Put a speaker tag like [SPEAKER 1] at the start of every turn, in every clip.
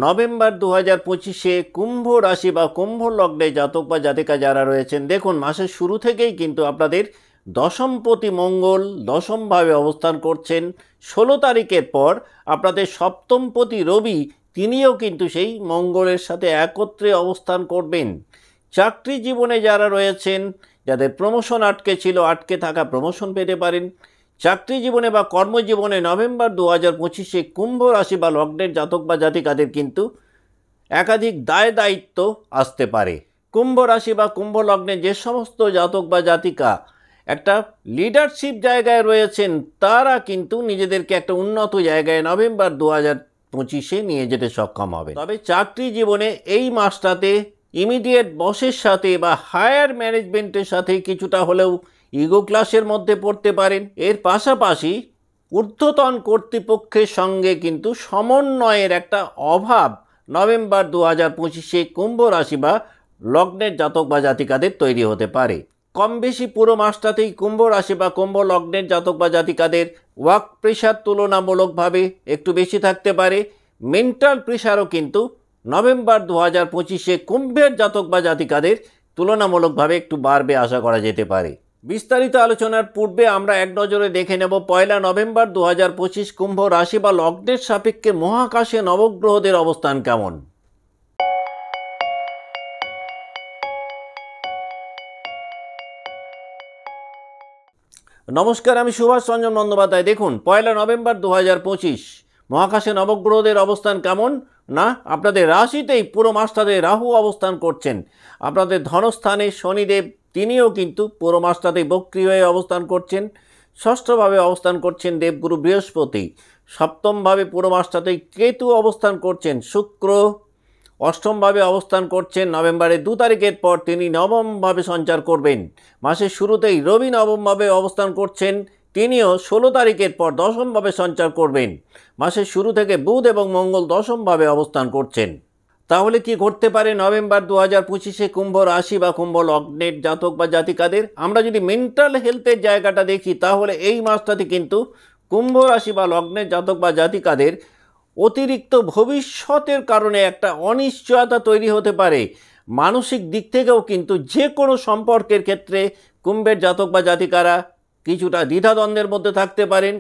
[SPEAKER 1] November 2025-এ কুম্ভ রাশি বা কুম্ভ লগ্নে জাতক বা জাতিকা যারা রয়েছেন, দেখুন মাসের শুরু থেকেই কিন্তু আপনাদের দশমপতি মঙ্গল দশমভাবে অবস্থান করছেন। 16 তারিখের পর আপনাদের সপ্তমপতি রবি তিনিও কিন্তু সেই মঙ্গলের সাথে একত্রে অবস্থান করবেন। চাকরি জীবনে যারা রয়েছেন, যাদের প্রমোশন আটকে ছিল, আটকে থাকা প্রমোশন পেতে পারেন। চাকরি জীবনে বা কর্মজীবনে নভেম্বর 2025-এ কুম্ভ রাশি বা লগ্নের জাতক বা জাতিকাদের কিন্তু একাধিক দায় দায়িত্ব আসতে পারে। কুম্ভ রাশি বা কুম্ভ লগ্নে যে সমস্ত জাতক বা জাতিকা একটা লিডারশিপ জায়গায় রয়েছেন, তারা কিন্তু নিজেদেরকে একটা উন্নত জায়গায় নভেম্বর 2025-এ নিয়ে যেতে সক্ষম হবে। তবে চাকরি জীবনে এই মাসটাতে ইমিডিয়েট বসের সাথে বা হায়ার ম্যানেজমেন্টের সাথে কিছুটা হলেও ইগো ক্লাসের মধ্যে পড়তে পারেন। এর পাশাপাশি ঊর্ধ্বতন কর্তৃপক্ষের সঙ্গে কিন্তু সমন্বয়ের একটা অভাব নভেম্বর 2025-এ কুম্ভ রাশি বা লগ্নের জাতক বা জাতিকাদের তৈরি হতে পারে। কম বেশি পুরো মাসটাতেই কুম্ভ রাশি বা কুম্ভ লগ্নের জাতক বা জাতিকাদের ওয়ার্ক প্রেশার তুলনামূলকভাবে একটু বেশি থাকতে পারে। মেন্টাল প্রেশারও কিন্তু নভেম্বর 2025-এ কুম্ভের জাতক বা জাতিকাদের তুলনামূলকভাবে একটু বাড়বে আশা করা যেতে পারে। বিস্তারিত আলোচনার পূর্বে আমরা এক নজরে দেখে নেব 1 নভেম্বর 2025 কুম্ভ রাশি বা লগ্নের সাপেক্ষে মহাকাশে নবগ্রহদের অবস্থান কেমন। নমস্কার, আমি সুভাষ রঞ্জন বন্দ্যোপাধ্যায়। দেখুন 1 নভেম্বর 2025 মহাকাশে নবগ্রহদের অবস্থান কেমন না, আপনাদের রাশিতেই পুরো মাসটাতে রাহু অবস্থান করছেন। আপনাদের ধনস্থানে শনিদেব তিনিও কিন্তু পুরো মাসটাতেই বক্রী হয়ে অবস্থান করছেন। ষষ্ঠভাবে অবস্থান করছেন দেবগুরু বৃহস্পতি। সপ্তমভাবে পুরো মাসটাতেই কেতু অবস্থান করছেন। শুক্র অষ্টমভাবে অবস্থান করছেন। নভেম্বরের 2 তারিখের পর তিনি নবমভাবে সঞ্চার করবেন। মাসের শুরুতেই রবি নবমভাবে অবস্থান করছেন, তিনিও 16 তারিখের পর দশমভাবে সঞ্চার করবেন। মাসের শুরু থেকে বুধ এবং মঙ্গল দশমভাবে অবস্থান করছেন। তাহলে কি ঘটতে পারে নভেম্বর 2025-এ কুম্ভ রাশি বা কুম্ভ লগ্নের জাতক বা জাতিকাদের? আমরা যদি মেন্টাল হেলথের জায়গাটা দেখি, তাহলে এই মাসটাতে কিন্তু কুম্ভ রাশি বা লগ্নের জাতক বা জাতিকাদের অতিরিক্ত ভবিষ্যতের কারণে একটা অনিশ্চয়তা তৈরি হতে পারে। মানসিক দিক থেকেও কিন্তু যে কোনো সম্পর্কের ক্ষেত্রে কুম্ভের জাতক বা জাতিকারা কিছুটা দ্বিধাদ্বন্দ্বের মধ্যে থাকতে পারেন।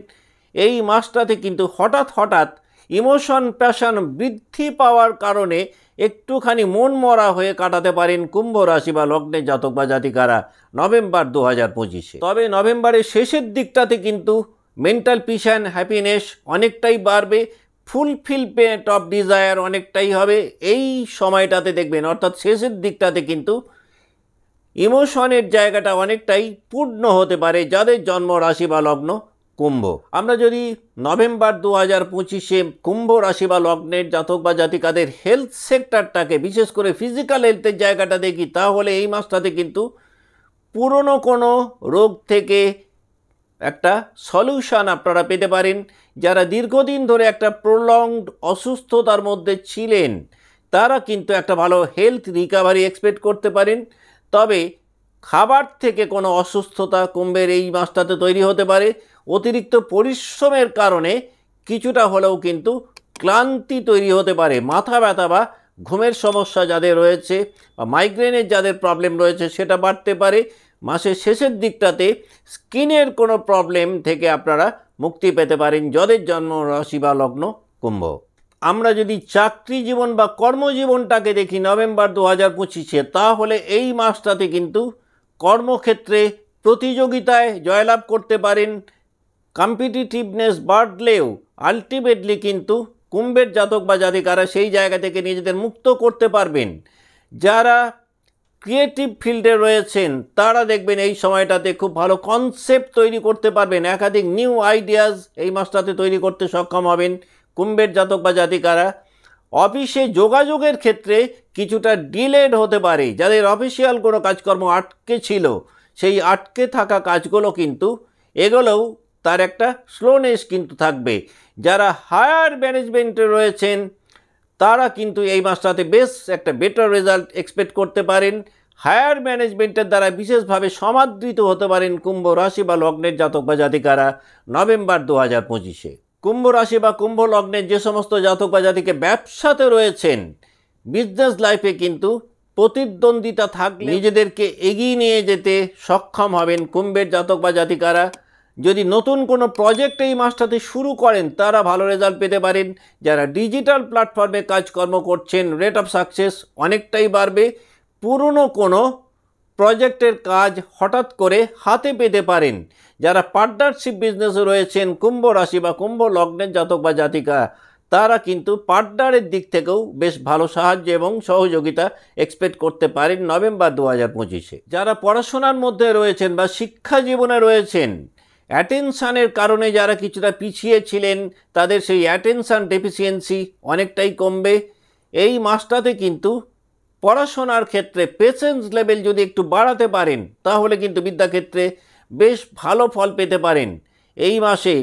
[SPEAKER 1] এই মাসটাতে কিন্তু হঠাৎ ইমোশন প্যাশন বৃদ্ধি পাওয়ার কারণে একটুখানি মন মরা হয়ে কাটাতে পারেন কুম্ভ রাশি বা লগ্নের জাতক বা জাতিকারা নভেম্বর 2025-এ। তবে নভেম্বরের শেষের দিকটাতে কিন্তু মেন্টাল পিস অ্যান্ড হ্যাপিনেস অনেকটাই বাড়বে। ফুলফিলমেন্ট অফ ডিজায়ার অনেকটাই হবে এই সময়টাতে, দেখবেন অর্থাৎ শেষের দিকটাতে কিন্তু ইমোশনের জায়গাটা অনেকটাই পূর্ণ হতে পারে যাদের জন্ম রাশি বা লগ্ন কুম্ভ। আমরা যদি নভেম্বর 2025-এ কুম্ভ রাশি বা লগ্নের জাতক বা জাতিকাদের হেলথ সেক্টরটাকে, বিশেষ করে ফিজিক্যাল হেলথের জায়গাটা দেখি, তাহলে এই মাসটাতে কিন্তু পুরনো কোনো রোগ থেকে একটা সলিউশন আপনারা পেতে পারেন। যারা দীর্ঘদিন ধরে একটা প্রলংড অসুস্থতার মধ্যে ছিলেন, তারা কিন্তু একটা ভালো হেলথ রিকভারি এক্সপেক্ট করতে পারেন। তবে খাবার থেকে কোনো অসুস্থতা কুম্ভের এই মাসটাতে তৈরি হতে পারে। অতিরিক্ত পরিশ্রমের কারণে কিছুটা হলেও কিন্তু ক্লান্তি তৈরি হতে পারে। মাথা ব্যথা বা ঘুমের সমস্যা যাদের রয়েছে বা মাইগ্রেনের যাদের প্রবলেম রয়েছে, সেটা বাড়তে পারে। মাসের শেষের দিকটাতে স্কিনের কোনো প্রবলেম থেকে আপনারা মুক্তি পেতে পারেন যাদের জন্ম রাশি বা লগ্ন কুম্ভ। আমরা যদি চাকরি জীবন বা কর্মজীবনটাকে দেখি নভেম্বর 2025-এ, তাহলে এই মাসটাতে কিন্তু কর্মক্ষেত্রে প্রতিযোগিতায় জয়লাভ করতে পারেন। কম্পিটিটিভনেস বাড়লেও আলটিমেটলি কিন্তু কুম্ভের জাতক বা জাতিকারা সেই জায়গা থেকে নিজেদের মুক্ত করতে পারবেন। যারা ক্রিয়েটিভ ফিল্ডে রয়েছেন, তারা দেখবেন এই সময়টাতে খুব ভালো কনসেপ্ট তৈরি করতে পারবেন। একাধিক নিউ আইডিয়াস এই মাসটাতে তৈরি করতে সক্ষম হবেন কুম্ভের জাতক বা জাতিকারা। অফিসে যোগাযোগের ক্ষেত্রে কিছুটা ডিলেড হতে পারে। যাদের অফিসিয়াল কোনো কাজকর্ম আটকে ছিল, সেই আটকে থাকা কাজগুলো কিন্তু এগুলোও তার একটা স্লোনেস কিন্তু থাকবে। যারা হায়ার ম্যানেজমেন্টে রয়েছেন, তারা কিন্তু এই মাসটাতে বেশ একটা বেটার রেজাল্ট এক্সপেক্ট করতে পারেন। হায়ার ম্যানেজমেন্টের দ্বারা বিশেষভাবে সমাদৃত হতে পারেন কুম্ভ রাশি বা লগ্নের জাতক বা জাতিকারা নভেম্বর 2025-এ। কুম্ভ রাশি বা কুম্ভ লগ্নের যে সমস্ত জাতক বা জাতিকে ব্যবসাতে রয়েছেন, বিজনেস লাইফে কিন্তু প্রতিদ্বন্দ্বিতা থাকলে নিজেদেরকে এগিয়ে নিয়ে যেতে সক্ষম হবেন কুম্ভের জাতক বা জাতিকারা। যদি নতুন কোনো প্রজেক্ট এই মাসটাতে শুরু করেন তারা ভালো রেজাল্ট পেতে পারেন। যারা ডিজিটাল প্ল্যাটফর্মে কাজকর্ম করছেন রেট অফ সাকসেস অনেকটাই বাড়বে। পুরনো কোনো প্রজেক্টের কাজ হঠাৎ করে হাতে পেতে পারেন। যারা পার্টনারশিপ বিজনেসে রয়েছেন কুম্ভ রাশি বা কুম্ভ লগ্নের জাতক বা জাতিকা, তারা কিন্তু পার্টনারের দিক থেকেও বেশ ভালো সাহায্য এবং সহযোগিতা এক্সপেক্ট করতে পারেন নভেম্বর 2025-এ। যারা পড়াশোনার মধ্যে রয়েছেন বা শিক্ষা জীবনে রয়েছেন, অ্যাটেনশানের কারণে যারা কিছুটা পিছিয়ে ছিলেন তাদের সেই অ্যাটেনশান ডেফিসিয়েন্সি অনেকটাই কমবে। এই মাসটাতে কিন্তু পড়াশোনার ক্ষেত্রে পেশেন্স লেভেল যদি একটু বাড়াতে পারেন তাহলে কিন্তু বিদ্যাক্ষেত্রে বেশ ভালো ফল পেতে পারেন। এই মাসে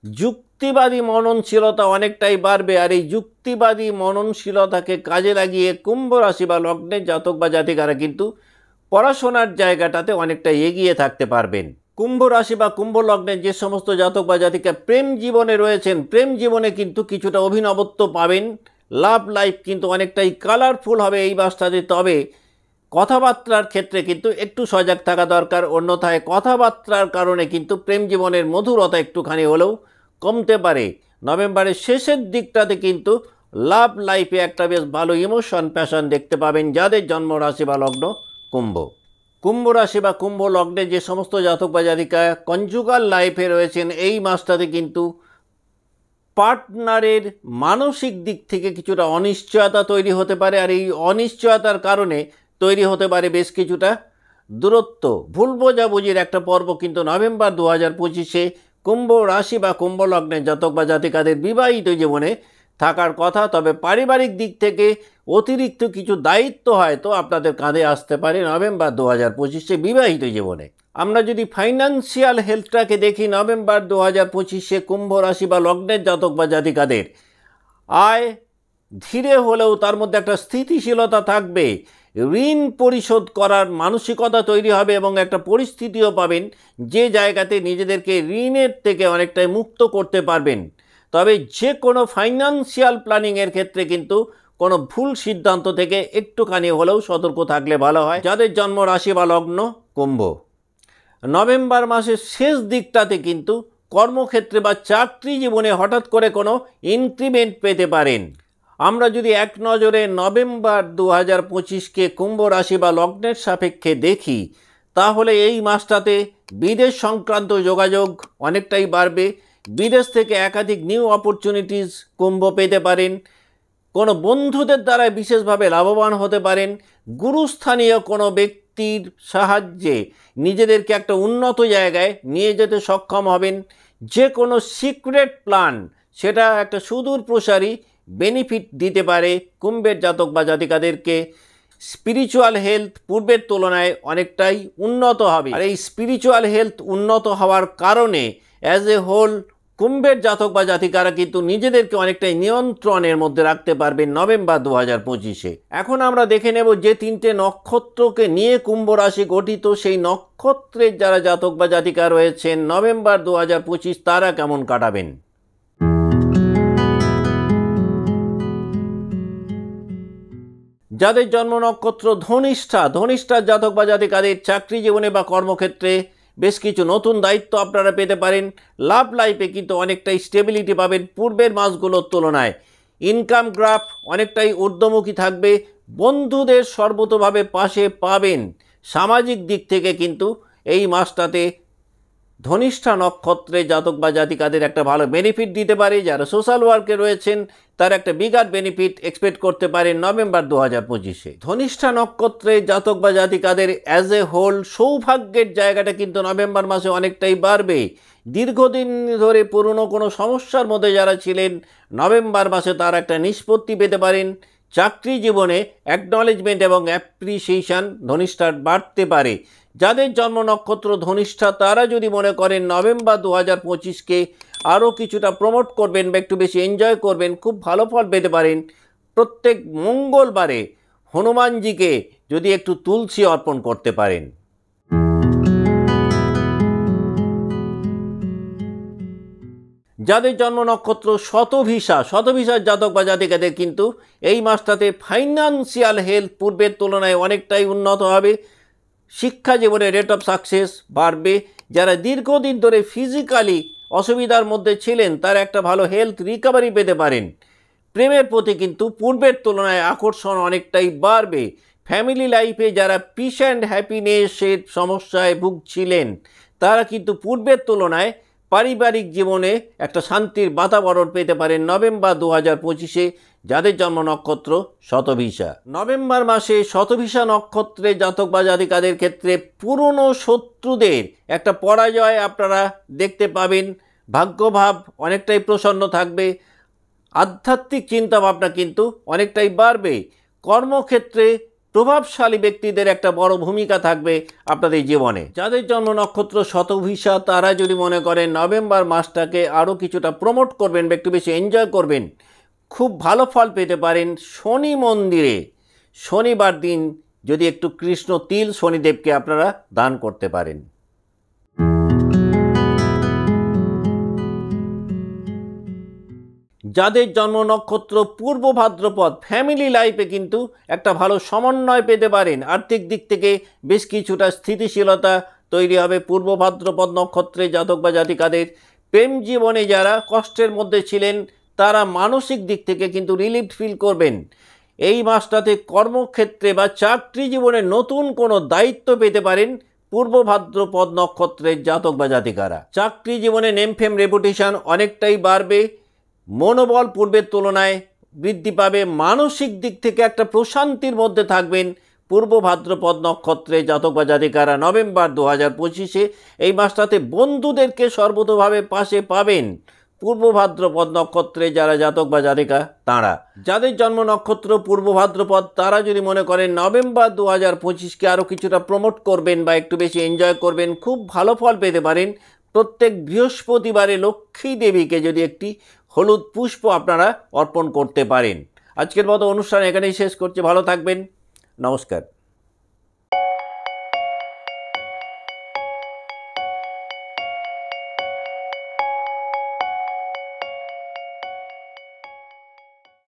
[SPEAKER 1] যুক্তিবাদী মননশীলতা অনেকটাই বাড়বে, আর এই যুক্তিবাদী মননশীলতাকে কাজে লাগিয়ে কুম্ভ রাশি বা লগ্নের জাতক বা জাতিকারা কিন্তু পড়াশোনার জায়গাটাতে অনেকটা এগিয়ে থাকতে পারবেন। কুম্ভ রাশি বা কুম্ভ লগ্নের যে সমস্ত জাতক বা জাতিকা প্রেম জীবনে রয়েছেন, প্রেম জীবনে কিন্তু কিছুটা অভিনবত্ব পাবেন। লাভ লাইফ কিন্তু অনেকটাই কালারফুল হবে এই মাসটাতে। তবে কথাবার্তার ক্ষেত্রে কিন্তু একটু সজাগ থাকা দরকার, অন্যথায় কথাবার্তার কারণে কিন্তু প্রেম জীবনের মধুরতা একটুখানি হলেও কমতে পারে। নভেম্বরের শেষের দিকটাতে কিন্তু লাভ লাইফে একটা বেশ ভালো ইমোশন প্যাশন দেখতে পাবেন যাদের জন্ম রাশি বা লগ্ন কুম্ভ। কুম্ভ রাশি বা কুম্ভ লগ্নে যে সমস্ত জাতক বা জাতিকা কনজুগাল লাইফে রয়েছেন এই মাসটাতে কিন্তু পার্টনারের মানসিক দিক থেকে কিছুটা অনিশ্চয়তা তৈরি হতে পারে, আর এই অনিশ্চয়তার কারণে তৈরি হতে পারে বেশ কিছুটা দূরত্ব। ভুল বোঝাবুঝির একটা পর্ব কিন্তু নভেম্বর 2025-এ কুম্ভ রাশি বা কুম্ভ লগ্নের জাতক বা জাতিকাদের বিবাহিত জীবনে থাকার কথা। তবে পারিবারিক দিক থেকে অতিরিক্ত কিছু দায়িত্ব হয়তো আপনাদের কাঁধে আসতে পারে নভেম্বর 2025-এ বিবাহিত জীবনে। আমরা যদি ফাইন্যান্সিয়াল হেলথটাকে দেখি নভেম্বর 2025-এ কুম্ভ রাশি বা লগ্নের জাতক বা জাতিকাদের আয় ধীরে হলেও তার মধ্যে একটা স্থিতিশীলতা থাকবে। ঋণ পরিশোধ করার মানসিকতা তৈরি হবে এবং একটা পরিস্থিতিও পাবেন যে জায়গাতে নিজেদেরকে ঋণের থেকে অনেকটাই মুক্ত করতে পারবেন। তবে যে কোনো ফাইন্যান্সিয়াল প্ল্যানিংয়ের ক্ষেত্রে কিন্তু কোনো ভুল সিদ্ধান্ত থেকে একটুখানি হলেও সতর্ক থাকলে ভালো হয় যাদের জন্ম রাশি বা লগ্ন কুম্ভ। নভেম্বর মাসের শেষ দিকটাতে কিন্তু কর্মক্ষেত্রে বা চাকরি জীবনে হঠাৎ করে কোনো ইনক্রিমেন্ট পেতে পারেন। আমরা যদি এক নজরে নভেম্বর 2025-কে কুম্ভ রাশি বা লগ্নের সাপেক্ষে দেখি তাহলে এই মাসটাতে বিদেশ সংক্রান্ত যোগাযোগ অনেকটাই বাড়বে। বিদেশ থেকে একাধিক নিউ অপরচুনিটিস কুম্ভ পেতে পারেন। কোনো বন্ধুদের দ্বারা বিশেষভাবে লাভবান হতে পারেন। গুরুস্থানীয় কোনো ব্যক্তির সাহায্যে নিজেদেরকে একটা উন্নত জায়গায় নিয়ে যেতে সক্ষম হবেন। যে কোনো সিক্রেট প্ল্যান সেটা একটা সুদূর প্রসারী বেনিফিট দিতে পারে কুম্ভের জাতক বা জাতিকাদেরকে। স্পিরিচুয়াল হেলথ পূর্বের তুলনায় অনেকটাই উন্নত হবে, আর এই স্পিরিচুয়াল হেলথ উন্নত হওয়ার কারণে অ্যাজ এ হোল কুম্ভের জাতক বা জাতিকারা কিন্তু নিজেদেরকে অনেকটাই নিয়ন্ত্রণের মধ্যে রাখতে পারবেন নভেম্বর 2025-এ। এখন আমরা দেখে নেব যে তিনটে নক্ষত্রকে নিয়ে কুম্ভ রাশি গঠিত, সেই নক্ষত্রের যারা জাতক বা জাতিকা রয়েছেন নভেম্বর 2025 তারা কেমন কাটাবেন। যাদের জন্ম নক্ষত্র ধনিষ্ঠার জাতক বা জাতিকাদের চাকরি জীবনে বা কর্মক্ষেত্রে বেশ কিছু নতুন দায়িত্ব আপনারা পেতে পারেন। লাভ লাইফে কিন্তু অনেকটাই স্টেবিলিটি পাবেন পূর্বের মাসগুলোর তুলনায়। ইনকাম গ্রাফ অনেকটাই ঊর্ধ্বমুখী থাকবে। বন্ধুদের সর্বতোভাবে পাশে পাবেন। সামাজিক দিক থেকে কিন্তু এই মাসটাতে ধনিষ্ঠা নক্ষত্রে জাতক বা জাতিকাদের একটা ভালো বেনিফিট দিতে পারে। যারা সোশ্যাল ওয়ার্কে রয়েছেন তার একটা বিগার বেনিফিট এক্সপেক্ট করতে পারেন নভেম্বর 2025-এ। ধনিষ্ঠা নক্ষত্রে জাতক বা জাতিকাদের অ্যাজ এ হোল সৌভাগ্যের জায়গাটা কিন্তু নভেম্বর মাসে অনেকটাই বাড়বে। দীর্ঘদিন ধরে পুরনো কোনো সমস্যার মধ্যে যারা ছিলেন নভেম্বর মাসে তার একটা নিষ্পত্তি পেতে পারেন। চাকরি জীবনে অ্যাকনলেজমেন্ট এবং অ্যাপ্রিসিয়েশন ধনিষ্ঠার বাড়তে পারে। যাদের জন্ম নক্ষত্র ধনিষ্ঠা তারা যদি মনে করেন নভেম্বর 2025-কে আরও কিছুটা প্রমোট করবেন বা একটু বেশি এনজয় করবেন, খুব ভালো ফল পেতে পারেন। প্রত্যেক মঙ্গলবারে হনুমানজিকে যদি একটু তুলসী অর্পণ করতে পারেন। যাদের জন্ম নক্ষত্র শতভিসা জাতক বা জাতিকাদের কিন্তু এই মাসটাতে ফাইন্যান্সিয়াল হেলথ পূর্বের তুলনায় অনেকটাই উন্নত হবে। শিক্ষা জীবনে রেট অফ সাকসেস বাড়বে। যারা দীর্ঘদিন ধরে ফিজিক্যালি অসুবিধার মধ্যে ছিলেন তারা একটা ভালো হেলথ রিকভারি পেতে পারেন। প্রেমের প্রতি কিন্তু পূর্বের তুলনায় আকর্ষণ অনেকটাই বাড়বে। ফ্যামিলি লাইফে যারা পিস অ্যান্ড হ্যাপিনেসের সমস্যায় ভুগছিলেন তারা কিন্তু পূর্বের তুলনায় পারিবারিক জীবনে একটা শান্তির বাতাবরণ পেতে পারেন নভেম্বর 2025-এ যাদের জন্ম নক্ষত্র শতভিসা। নভেম্বর মাসে শতভিসা নক্ষত্রে জাতক বা জাতিকাদের ক্ষেত্রে পুরনো শত্রুদের একটা পরাজয় আপনারা দেখতে পাবেন। ভাগ্যভাব অনেকটাই প্রসন্ন থাকবে। আধ্যাত্মিক চিন্তাভাবনা কিন্তু অনেকটাই বাড়বে। কর্মক্ষেত্রে প্রভাবশালী ব্যক্তিদের একটা বড় ভূমিকা থাকবে আপনাদের জীবনে। যাদের জন্ম নক্ষত্র শতভিসা তারা যদি মনে করেন নভেম্বর মাসটাকে আরও কিছুটা প্রমোট করবেন বা একটু বেশি এনজয় করবেন, খুব ভালো ফল পেতে পারেন শনি মন্দিরে শনিবার দিন যদি একটু কৃষ্ণ তিল শনিদেবকে আপনারা দান করতে পারেন। যাদের জন্ম নক্ষত্র পূর্ব ভাদ্রপদ ফ্যামিলি লাইফে কিন্তু একটা ভালো সমন্বয় পেতে পারেন। আর্থিক দিক থেকে বেশ কিছুটা স্থিতিশীলতা তৈরি হবে পূর্ব ভাদ্রপদ নক্ষত্রে জাতক বা জাতিকাদের। প্রেম জীবনে যারা কষ্টের মধ্যে ছিলেন তারা মানসিক দিক থেকে কিন্তু রিলিফ ফিল করবেন। এই মাসটাতে কর্মক্ষেত্রে বা চাকরি জীবনে নতুন কোনো দায়িত্ব পেতে পারেন পূর্ব ভাদ্রপদ নক্ষত্রের জাতক বা জাতিকারা। চাকরি জীবনে নেম ফেম রেপুটেশন অনেকটাই বাড়বে। মনোবল পূর্বের তুলনায় বৃদ্ধি পাবে। মানসিক দিক থেকে একটা প্রশান্তির মধ্যে থাকবেন পূর্ব ভাদ্রপদ নক্ষত্রে জাতক বা জাতিকারা নভেম্বর 2025-এ। এই মাসটাতে বন্ধুদেরকে সর্বতোভাবে পাশে পাবেন পূর্ব ভাদ্রপদ নক্ষত্রে যারা জাতক বা জাতিকা তাঁরা। যাদের জন্ম নক্ষত্র পূর্ব ভাদ্রপদ তারা যদি মনে করেন নভেম্বর 2025-কে আরও কিছুটা প্রমোট করবেন বা একটু বেশি এনজয় করবেন, খুব ভালো ফল পেতে পারেন। প্রত্যেক বৃহস্পতিবারে লক্ষ্মী দেবীকে যদি একটি হলুদ পুষ্প আপনারা অর্পণ করতে পারেন। আজকের মতো অনুষ্ঠান এখানেই শেষ করছি। ভালো থাকবেন। নমস্কার।